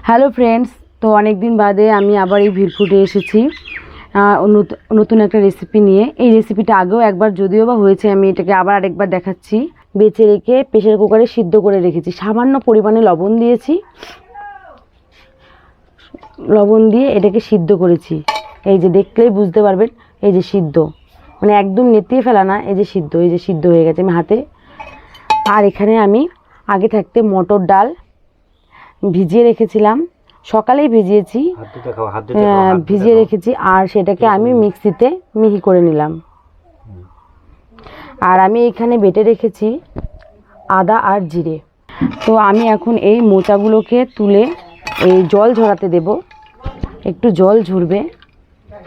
Hello friends, তো অনেক দিন বাদে আমি আবার এই ভিলফুডে এসেছি নতুন একটা রেসিপি নিয়ে। এই রেসিপিটা আগেও একবার যদিও বা হয়েছে, আমি এটাকে আবার আরেকবার দেখাচ্ছি। বেছে রেখে প্রেসার কুকারে সিদ্ধ করে রেখেছি, সামান্য পরিমাণে লবণ দিয়েছি, লবণ দিয়ে এটাকে সিদ্ধ করেছি। এই যে দেখলেই বুঝতে পারবেন, এই যে সিদ্ধ, মানে একদম নেতিয়ে ফেলা না, এই যে সিদ্ধ, এই যে সিদ্ধ হয়ে গেছে আমি হাতে। আর এখানে আমি আগে থাকতে মটর ডাল ভিজিয়ে রেখেছিলাম, সকালেই ভিজিয়েছি, ভিজিয়ে রেখেছি। আর সেটাকে আমি মিক্সিতে মিহি করে নিলাম। আর আমি এখানে বেটে রেখেছি আদা আর জিরে। তো আমি এখন এই মোচাগুলোকে তুলে এই জল ঝরাতে দেব, একটু জল ঝরবে,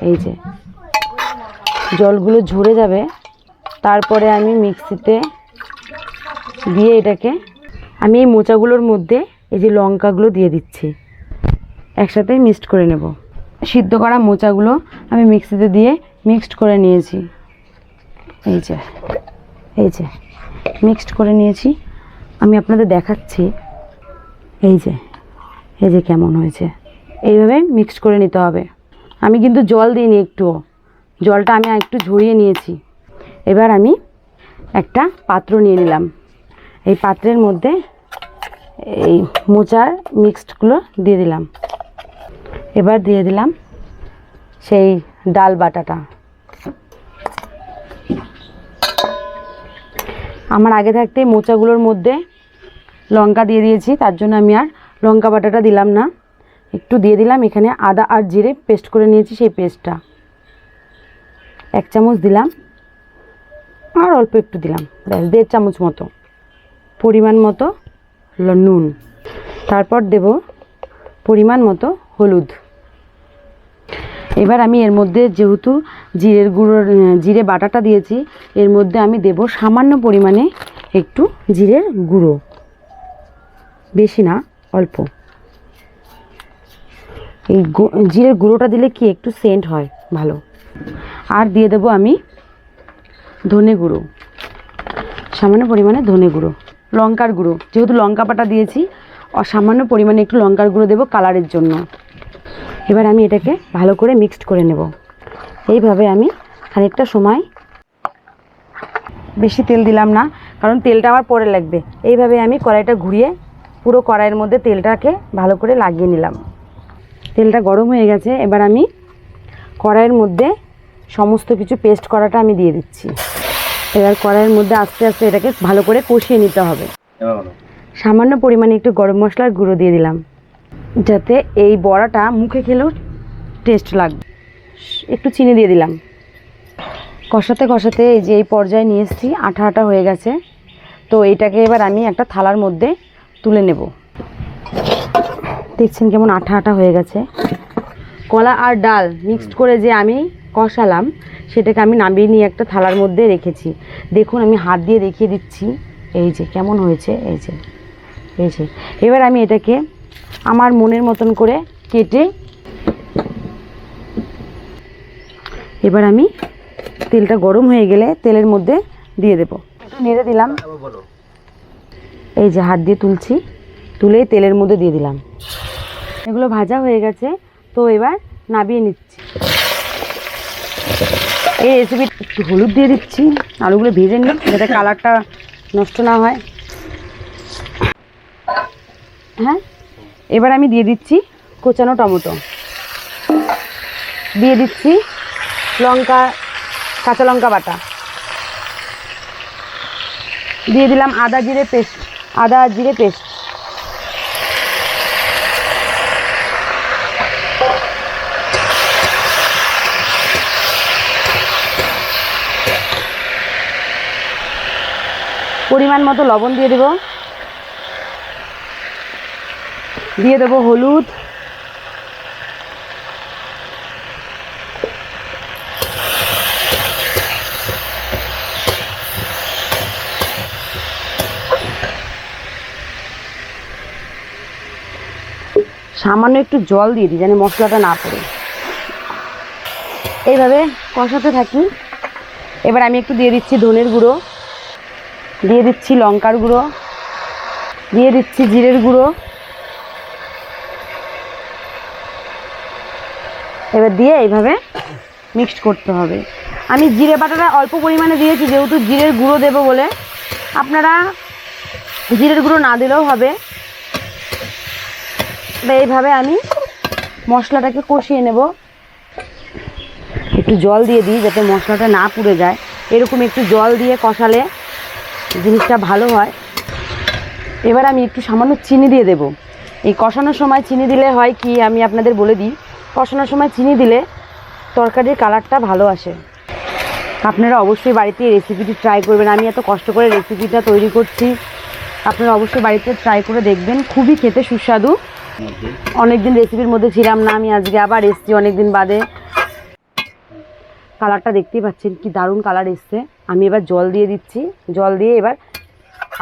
এই যে জলগুলো ঝরে যাবে, তারপরে আমি মিক্সিতে দিয়ে এটাকে আমি এই মোচাগুলোর মধ্যে এই যে লঙ্কাগুলো দিয়ে দিচ্ছি, একসাথে মিক্সড করে নেব। সিদ্ধ করা মোচাগুলো আমি মিক্সিতে দিয়ে মিক্সড করে নিয়েছি, এই যে মিক্সড করে নিয়েছি। আমি আপনাদের দেখাচ্ছি, এই যে কেমন হয়েছে। এইভাবে মিক্সড করে নিতে হবে। আমি কিন্তু জল দিইনি, একটুও জলটা আমি একটু ঝরিয়ে নিয়েছি। এবার আমি একটা পাত্র নিয়ে নিলাম, এই পাত্রের মধ্যে এই মোচার মিক্সডগুলো দিয়ে দিলাম। এবার দিয়ে দিলাম সেই ডাল বাটাটা। আমার আগে থাকতে মোচাগুলোর মধ্যে লঙ্কা দিয়ে দিয়েছি, তার জন্য আমি আর লঙ্কা বাটাটা দিলাম না, একটু দিয়ে দিলাম। এখানে আদা আর জিরে পেস্ট করে নিয়েছি, সেই পেস্টটা 1 চামচ দিলাম, আর অল্প একটু দিলাম, ব্যাস 1.5 চামচ মতো, পরিমাণ মতো নুন, তারপর দেব পরিমাণ মতো হলুদ। এবার আমি এর মধ্যে যেহেতু জিরে বাটাটা দিয়েছি, এর মধ্যে আমি দেব সামান্য পরিমাণে একটু জিরের গুঁড়ো, বেশি না, অল্প। এই জিরের গুঁড়োটা দিলে কি একটু সেন্ট হয় ভালো। আর দিয়ে দেব আমি ধনে গুঁড়ো, সামান্য পরিমাণে ধনে গুঁড়ো, লঙ্কার গুঁড়ো, যেহেতু লঙ্কা বাটা দিয়েছি সামান্য পরিমাণে একটু লঙ্কার গুঁড়ো দেবো কালারের জন্য। এবার আমি এটাকে ভালো করে মিক্সড করে নেব। এইভাবে আমি খানিকটা সময়, বেশি তেল দিলাম না কারণ তেলটা আমার পরে লাগবে। এইভাবে আমি কড়াইটা ঘুরিয়ে পুরো কড়াইয়ের মধ্যে তেলটাকে ভালো করে লাগিয়ে নিলাম। তেলটা গরম হয়ে গেছে, এবার আমি কড়াইয়ের মধ্যে সমস্ত কিছু পেস্ট করাটা আমি দিয়ে দিচ্ছি। এবার কড়াইয়ের মধ্যে আস্তে আস্তে এটাকে ভালো করে কষিয়ে নিতে হবে। সামান্য পরিমাণে একটু গরম মশলার গুঁড়ো দিয়ে দিলাম, যাতে এই বড়াটা মুখে খেলেও টেস্ট লাগবে। একটু চিনি দিয়ে দিলাম। কষাতে কষাতে এই যে এই পর্যায়ে নিয়ে এসেছি, আঠা আঠা হয়ে গেছে। তো এইটাকে এবার আমি একটা থালার মধ্যে তুলে নেব। দেখছেন কেমন আঠা আঠা হয়ে গেছে। কলা আর ডাল মিক্সড করে যে আমি কষালাম, সেটাকে আমি নামিয়ে নিয়ে একটা থালার মধ্যে রেখেছি। দেখুন আমি হাত দিয়ে দেখিয়ে দিচ্ছি, এই যে কেমন হয়েছে, এই যে। এবার আমি এটাকে আমার মনের মতন করে কেটে, এবার আমি তেলটা গরম হয়ে গেলে তেলের মধ্যে দিয়ে দেব। একটু নেড়ে দিলাম, এই যে হাত দিয়ে তুলছি, তুলে তেলের মধ্যে দিয়ে দিলাম। এগুলো ভাজা হয়ে গেছে, তো এবার নামিয়ে নিচ্ছি। এই রেসিপি একটু হলুদ দিয়ে দিচ্ছি, আলুগুলো ভেজে নিই যাতে কালারটা নষ্ট না হয়। হ্যাঁ, এবার আমি দিয়ে দিচ্ছি কোচানো টমেটো, দিয়ে দিচ্ছি কাঁচা লঙ্কা বাটা, দিয়ে দিলাম আদা আর জিরে পেস্ট, পরিমাণ মতো লবণ দিয়ে দেব, দিয়ে দেবো হলুদ, সামান্য একটু জল দিয়ে দিই যেন মশলাটা না পড়ে। এইভাবে কষাতে থাকি। এবার আমি একটু দিয়ে দিচ্ছি ধনের গুঁড়ো, দিয়ে দিচ্ছি লঙ্কার গুঁড়ো, দিয়ে দিচ্ছি জিরের গুঁড়ো, এবার দিয়ে এইভাবে মিক্সড করতে হবে। আমি জিরে বাটাটা অল্প পরিমাণে দিয়েছি, যেহেতু জিরের গুঁড়ো দেবো বলে। আপনারা জিরের গুঁড়ো না দিলেও হবে। এইভাবে আমি মশলাটাকে কষিয়ে নেব। একটু জল দিয়ে দিই যাতে মশলাটা না পুড়ে যায়। এরকম একটু জল দিয়ে কষালে জিনিসটা ভালো হয়। এবার আমি একটু সামান্য চিনি দিয়ে দেব। এই কষানোর সময় চিনি দিলে হয় কি, আমি আপনাদের বলে দিই, কষানোর সময় চিনি দিলে তরকারির কালারটা ভালো আসে। আপনারা অবশ্যই বাড়িতে এই রেসিপিটি ট্রাই করবেন। আমি এত কষ্ট করে রেসিপিটা তৈরি করছি, আপনারা অবশ্যই বাড়িতে ট্রাই করে দেখবেন। খুবই খেতে সুস্বাদু। অনেকদিন রেসিপির মধ্যে ছিলাম না, আমি আজকে আবার এসেছি অনেকদিন বাদে। কালারটা দেখতেই পাচ্ছেন কি দারুণ কালার এসছে। আমি এবার জল দিয়ে দিচ্ছি। জল দিয়ে এবার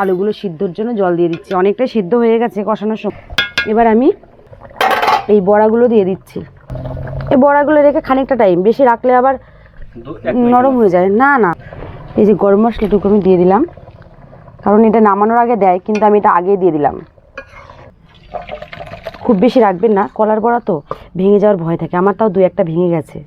আলুগুলো সিদ্ধর জন্য জল দিয়ে দিচ্ছি। অনেকটাই সিদ্ধ হয়ে গেছে কষানোর সময়। এবার আমি এই বড়াগুলো দিয়ে দিচ্ছি। এই বড়াগুলো রেখে খানিকটা টাইম, বেশি রাখলে আবার নরম হয়ে যায়। না না, এই যে গরম মশলাটুকু আমি দিয়ে দিলাম, কারণ এটা নামানোর আগে দেয়, কিন্তু আমি এটা আগেই দিয়ে দিলাম। খুব বেশি রাখবেন না, কলার বড়া তো ভেঙে যাওয়ার ভয় থাকে। আমার তাও 2-1টা ভেঙে গেছে।